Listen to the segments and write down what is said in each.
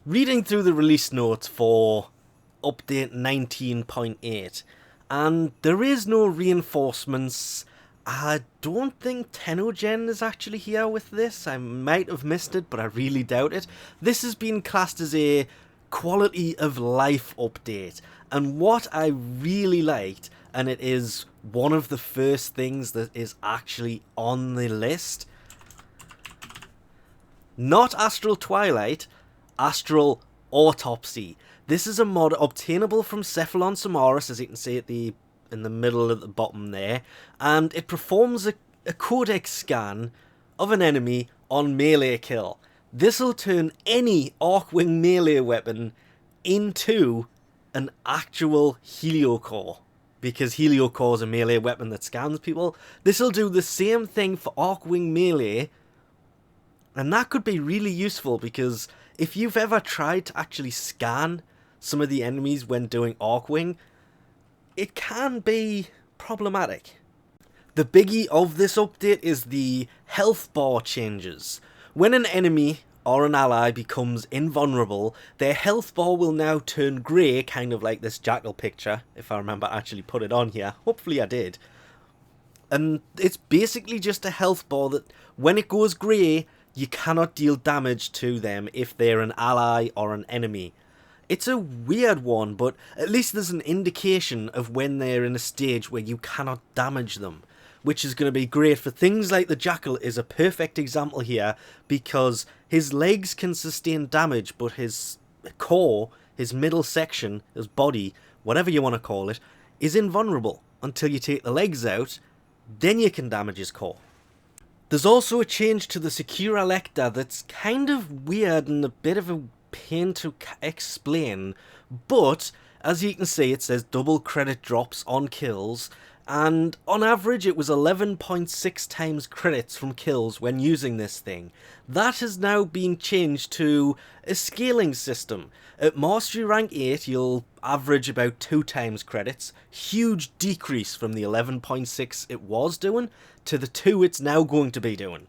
reading through the release notes for update 19.8, and there is no reinforcements. I don't think Tenogen is actually here with this. I might have missed it, but I really doubt it. This has been classed as a quality of life update, and what I really liked, and it is one of the first things that is actually on the list, not Astral Twilight, Astral Autopsy. This is a mod obtainable from Cephalon Simaris, as you can see at in the middle at the bottom there, and it performs a Codex Scan of an enemy on melee kill. This will turn any Archwing Melee Weapon into an actual Heliocore, because Heliocore is a melee weapon that scans people. This will do the same thing for Archwing Melee, and that could be really useful, because if you've ever tried to actually scan some of the enemies when doing Archwing, it can be problematic. The biggie of this update is the health bar changes. When an enemy or an ally becomes invulnerable, their health bar will now turn grey, kind of like this jackal picture, if I remember actually put it on here. Hopefully I did. And it's basically just a health bar that when it goes grey, you cannot deal damage to them if they're an ally or an enemy. It's a weird one, but at least there's an indication of when they're in a stage where you cannot damage them, which is going to be great for things like the Jackal. Is a perfect example here, because his legs can sustain damage, but his core, his middle section, his body, whatever you want to call it, is invulnerable until you take the legs out. Then you can damage his core. There's also a change to the Secure Elector that's kind of weird and a bit of a pain to explain, but as you can see, it says double credit drops on kills, and on average it was 11.6 times credits from kills when using this thing. That has now been changed to a scaling system. At Mastery Rank 8 you'll average about 2 times credits, huge decrease from the 11.6 it was doing to the 2 it's now going to be doing.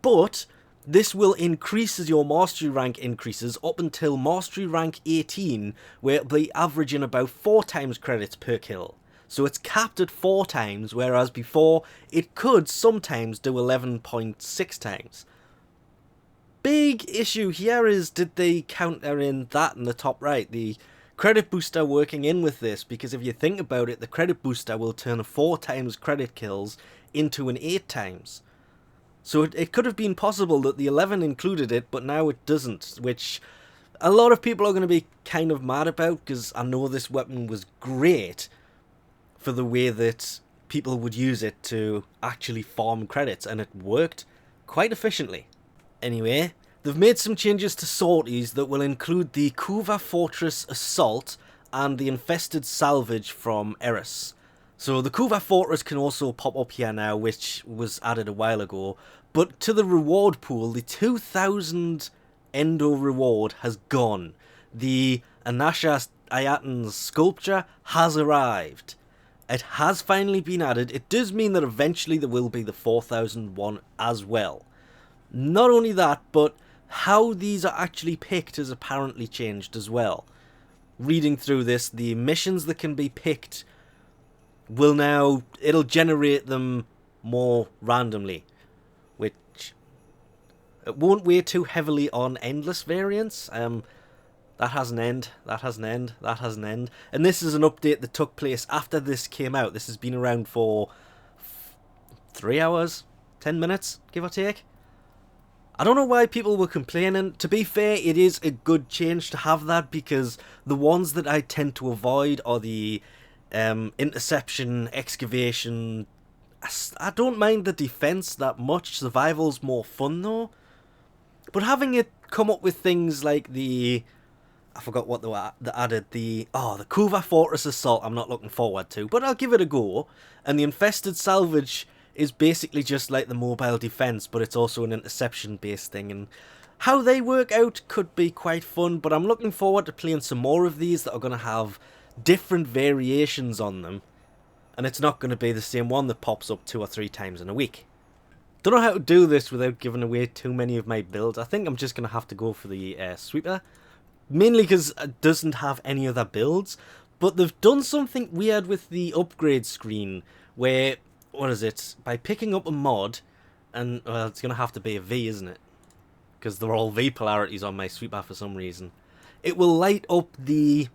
But this will increase as your Mastery Rank increases up until Mastery Rank 18, where it'll be averaging about 4 times credits per kill. So it's capped at 4 times, whereas before it could sometimes do 11.6 times. Big issue here is, did they counter in that in the top right, the credit booster working in with this? Because if you think about it, the credit booster will turn a 4 times credit kills into an 8 times. So it could have been possible that the 11 included it, but now it doesn't, which a lot of people are going to be kind of mad about, because I know this weapon was great for the way that people would use it to actually farm credits, and it worked quite efficiently. Anyway, they've made some changes to Sorties that will include the Kuva Fortress Assault and the Infested Salvage from Eris. So the Kuva Fortress can also pop up here now, which was added a while ago, but to the reward pool, the 2000 Endo reward has gone. The Anasa Ayatan Sculpture has arrived. It has finally been added. It does mean that eventually there will be the 4001 as well. Not only that, but how these are actually picked has apparently changed as well. Reading through this, the missions that can be picked will now, it'll generate them more randomly, which it won't weigh too heavily on endless variants. That has an end, that has an end, that has an end. And this is an update that took place after this came out. This has been around for 3 hours, 10 minutes, give or take. I don't know why people were complaining. To be fair, it is a good change to have that, because the ones that I tend to avoid are the interception, excavation. I don't mind the defense that much. Survival's more fun though. But having it come up with things like the, I forgot what they added, the Kuva Fortress Assault, I'm not looking forward to, but I'll give it a go. And the Infested Salvage is basically just like the mobile defense, but it's also an interception based thing, and how they work out could be quite fun. But I'm looking forward to playing some more of these that are going to have different variations on them, and it's not going to be the same one that pops up 2 or 3 times in a week. Don't know how to do this without giving away too many of my builds. I think I'm just going to have to go for the sweeper, Mainly because it doesn't have any other builds. But they've done something weird with the upgrade screen where, what is it? By picking up a mod, and well, it's going to have to be a V, isn't it? Because they're all V polarities on my sweeper for some reason. It will light up the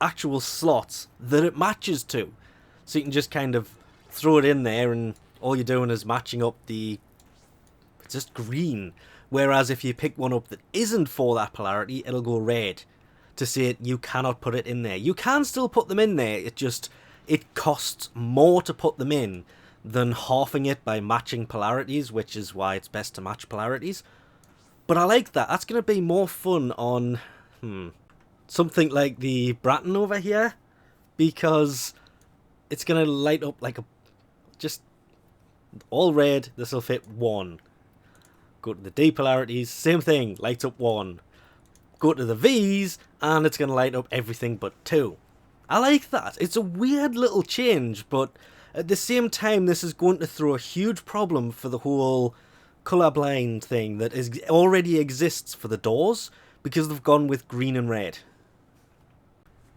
actual slots that it matches to. So you can just kind of throw it in there and all you're doing is matching up the... it's just green. Whereas if you pick one up that isn't for that polarity, it'll go red. To say you cannot put it in there. You can still put them in there, it costs more to put them in than halving it by matching polarities, which is why it's best to match polarities. But I like that. That's going to be more fun on something like the Bratton over here, because it's going to light up like a... just all red. This will fit 1. Go to the D polarities, same thing, lights up 1. Go to the V's, and it's going to light up everything but 2. I like that. It's a weird little change, but at the same time, this is going to throw a huge problem for the whole colorblind thing that already exists for the doors, because they've gone with green and red.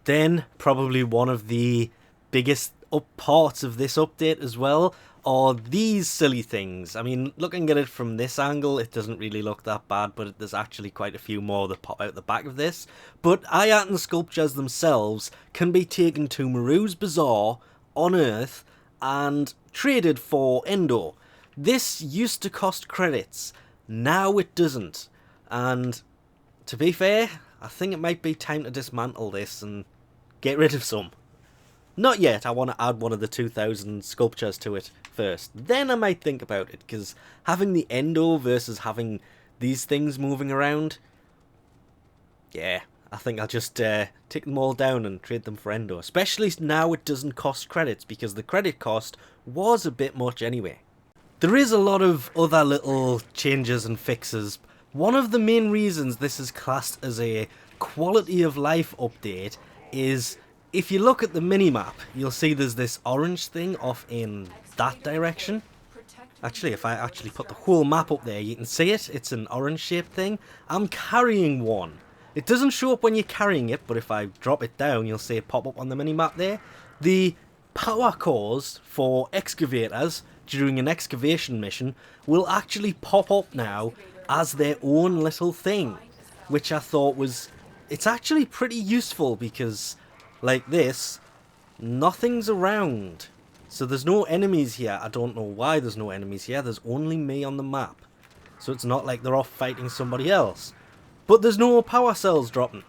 Then, probably one of the biggest parts of this update as well are these silly things. I mean, looking at it from this angle, it doesn't really look that bad, but there's actually quite a few more that pop out the back of this. But Ayatan sculptures themselves can be taken to Maru's Bazaar on Earth and traded for Endo. This used to cost credits, now it doesn't. And to be fair, I think it might be time to dismantle this and get rid of some. Not yet, I want to add one of the 2000 sculptures to it first. Then I might think about it, because having the Endo versus having these things moving around, yeah, I think I'll just take them all down and trade them for Endo. Especially now it doesn't cost credits, because the credit cost was a bit much anyway. There is a lot of other little changes and fixes. One of the main reasons this is classed as a quality of life update is... if you look at the minimap, you'll see there's this orange thing off in that direction. Actually, if I actually put the whole map up there, you can see it. It's an orange shaped thing. I'm carrying one. It doesn't show up when you're carrying it, but if I drop it down, you'll see it pop up on the minimap there. The power cores for excavators during an excavation mission will actually pop up now as their own little thing, which I thought was... it's actually pretty useful, because... like this, nothing's around. So there's no enemies here. I don't know why there's no enemies here. There's only me on the map. So it's not like they're off fighting somebody else. But there's no power cells dropping.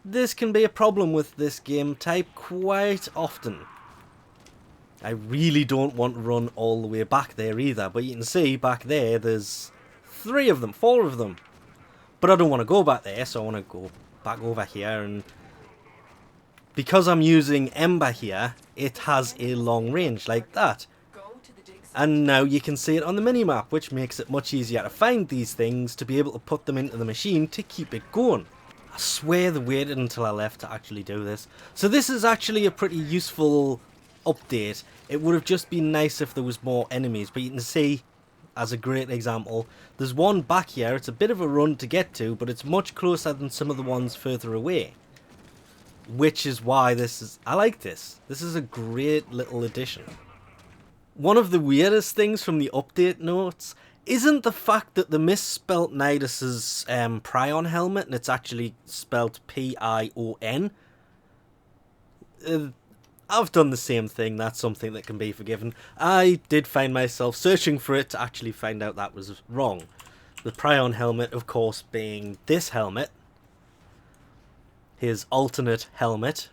This can be a problem with this game type quite often. I really don't want to run all the way back there either. But you can see back there, there's 4 of them. But I don't want to go back there, so I want to go back over here and... because I'm using Ember here, it has a long range like that. And now you can see it on the minimap, which makes it much easier to find these things, to be able to put them into the machine to keep it going. I swear they waited until I left to actually do this. So this is actually a pretty useful update. It would have just been nice if there was more enemies, but you can see, as a great example, there's one back here. It's a bit of a run to get to, but it's much closer than some of the ones further away. Which is why I like this. This is a great little addition. One of the weirdest things from the update notes isn't the fact that they misspelt Nidus's Prion helmet and it's actually spelt P-I-O-N. I've done the same thing. That's something that can be forgiven. I did find myself searching for it to actually find out that was wrong. The Prion helmet, of course, being this helmet. His alternate helmet.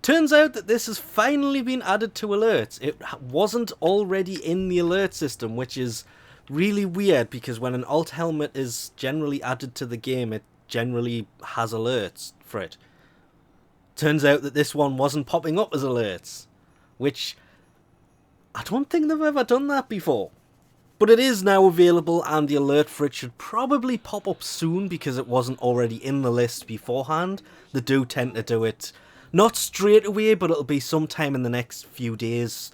Turns out that this has finally been added to alerts. It wasn't already in the alert system, which is really weird, because when an alt helmet is generally added to the game, it generally has alerts for it. Turns out that this one wasn't popping up as alerts, which I don't think they've ever done that before. But it is now available, and the alert for it should probably pop up soon, because it wasn't already in the list beforehand. They do tend to do it not straight away, but it'll be sometime in the next few days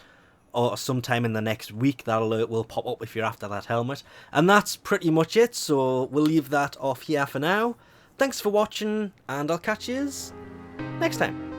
or sometime in the next week that alert will pop up if you're after that helmet. And that's pretty much it, so we'll leave that off here for now. Thanks for watching, and I'll catch you next time.